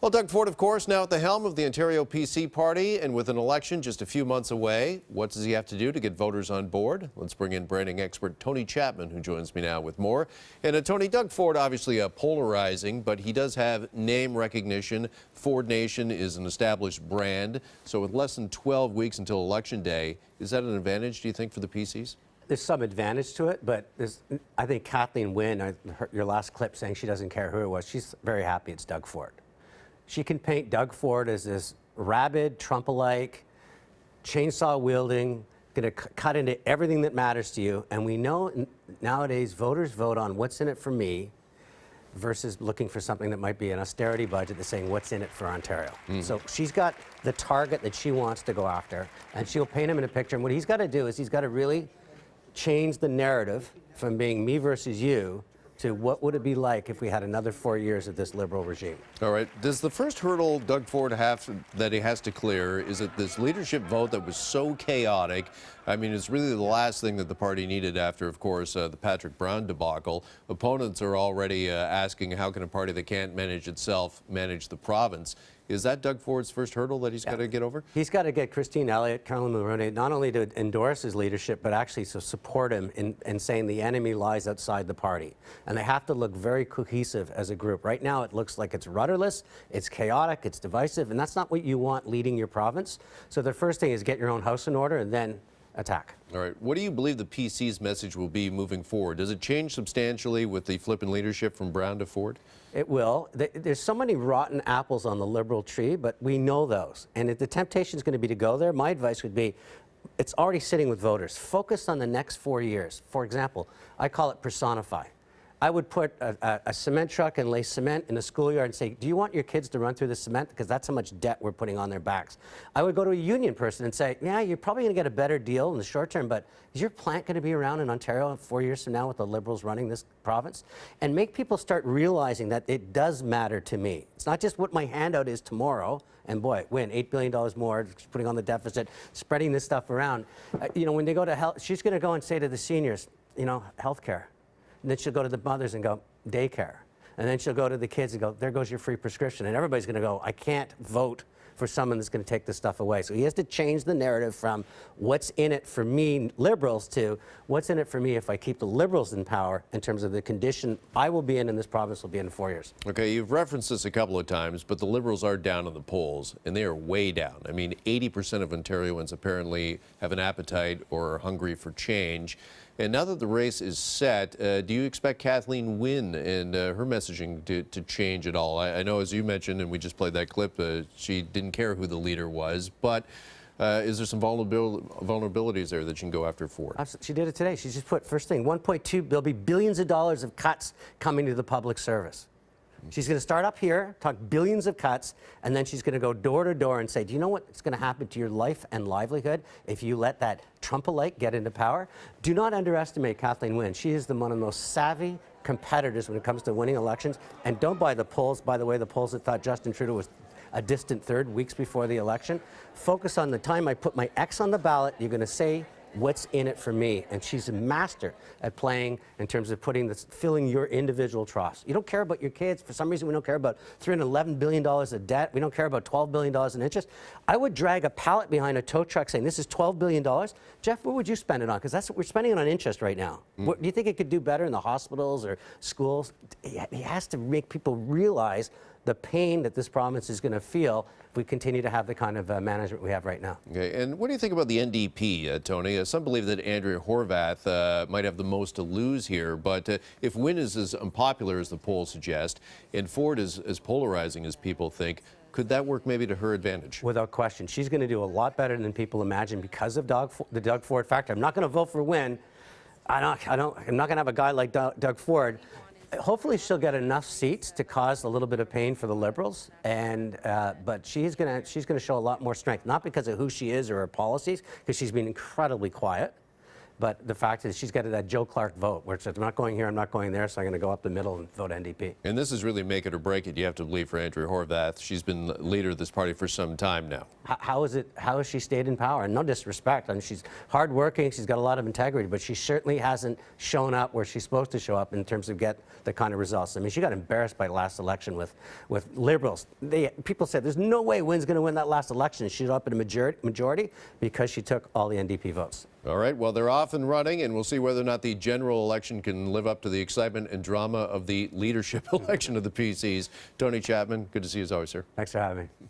Well, Doug Ford, of course, now at the helm of the Ontario PC party, and with an election just a few months away, what does he have to do to get voters on board? Let's bring in branding expert Tony Chapman, who joins me now with more. And Tony, Doug Ford, obviously polarizing, but he does have name recognition. Ford Nation is an established brand. So with less than 12 weeks until Election Day, is that an advantage, do you think, for the PCs? There's some advantage to it, but I think Kathleen Wynne, I heard your last clip saying she doesn't care who it was. She's very happy it's Doug Ford. She can paint Doug Ford as this rabid, Trump-alike, chainsaw-wielding, going to cut into everything that matters to you. And we know nowadays voters vote on what's in it for me versus looking for something that might be an austerity budget that's saying what's in it for Ontario. So she's got the target that she wants to go after, and she'll paint him in a picture. And what he's got to do is he's got to really change the narrative from being me versus you to what would it be like if we had another 4 years of this Liberal regime. All right. Does the first hurdle Doug Ford that he has to clear, is it this leadership vote that was so chaotic? I mean, it's really the last thing that the party needed after, of course, the Patrick Brown debacle. Opponents are already asking how can a party that can't manage itself manage the province? Is that Doug Ford's first hurdle that he's got to get over? He's got to get Christine Elliott, Caroline Mulroney, not only to endorse his leadership, but actually to support him in saying the enemy lies outside the party. And they have to look very cohesive as a group. Right now, it looks like it's rudderless, it's chaotic, it's divisive, and that's not what you want leading your province. So the first thing is get your own house in order and then attack. All right. What do you believe the PC's message will be moving forward? Does it change substantially with the flip in leadership from Brown to Ford? It will. There's so many rotten apples on the Liberal tree, but we know those. And if the temptation is going to be to go there, my advice would be, it's already sitting with voters. Focus on the next 4 years. For example, I call it personify. I would put a cement truck and lay cement in a schoolyard and say, do you want your kids to run through the cement? Because that's how much debt we're putting on their backs. I would go to a union person and say, yeah, you're probably going to get a better deal in the short term, but is your plant going to be around in Ontario 4 years from now with the Liberals running this province? And make people start realizing that it does matter to me. It's not just what my handout is tomorrow, and boy, win, $8 billion more, putting on the deficit, spreading this stuff around. You know, when they go to health, she's going to go and say to the seniors, you know, health care. And then she'll go to the mothers and go, daycare. And then she'll go to the kids and go, there goes your free prescription. And everybody's going to go, I can't vote for someone that's going to take this stuff away. So he has to change the narrative from what's in it for me, Liberals, to what's in it for me if I keep the Liberals in power in terms of the condition I will be in and this province will be in 4 years. Okay, you've referenced this a couple of times, but the Liberals are down in the polls, and they are way down. I mean, 80% of Ontarians apparently have an appetite or are hungry for change. And now that the race is set, do you expect Kathleen Wynne and her messaging to change at all? I know, as you mentioned, and we just played that clip, she didn't care who the leader was, but is there some vulnerabilities there that you can go after Ford? She did it today. She just put, first thing, 1.2, there'll be billions of dollars of cuts coming to the public service. She's going to start up here, talk billions of cuts, and then she's going to go door to door and say, do you know what's going to happen to your life and livelihood if you let that Trump-alike get into power? Do not underestimate Kathleen Wynne. She is one of the most savvy competitors when it comes to winning elections. And don't buy the polls, by the way, the polls that thought Justin Trudeau was a distant third weeks before the election. Focus on the time I put my X on the ballot. You're going to say, what's in it for me? And she's a master at playing in terms of filling your individual trust. You don't care about your kids. For some reason, we don't care about $311 billion of debt. We don't care about $12 billion in interest. I would drag a pallet behind a tow truck saying, this is $12 billion. Jeff, what would you spend it on? Because that's what we're spending it on interest right now. What, do you think it could do better in the hospitals or schools? He has to make people realize the pain that this province is going to feel if we continue to have the kind of management we have right now. Okay, and what do you think about the NDP, Tony? Some believe that Andrea Horwath might have the most to lose here, but if Wynne is as unpopular as the polls suggest, and Ford is as polarizing as people think, could that work maybe to her advantage? Without question. She's going to do a lot better than people imagine because of the Doug Ford factor. I'm not going to vote for Wynne. I'm not going to have a guy like Doug Ford. Hopefully she'll get enough seats to cause a little bit of pain for the Liberals, but she's going to show a lot more strength, not because of who she is or her policies, because she's been incredibly quiet, But the fact is she's got that Joe Clark vote where it says, I'm not going here, I'm not going there, so I'm going to go up the middle and vote NDP. And this is really make it or break it, you have to believe, for Andrea Horwath. She's been leader of this party for some time now. How has she stayed in power? And no disrespect, I mean, she's hardworking, she's got a lot of integrity, but she certainly hasn't shown up where she's supposed to show up in terms of get the kind of results. I mean, she got embarrassed by last election with Liberals. People said, there's no way Wynn's going to win that last election. She showed up in a majority because she took all the NDP votes. All right, well, they're off and running, and we'll see whether or not the general election can live up to the excitement and drama of the leadership election of the PCs. Tony Chapman, good to see you as always, sir. Thanks for having me.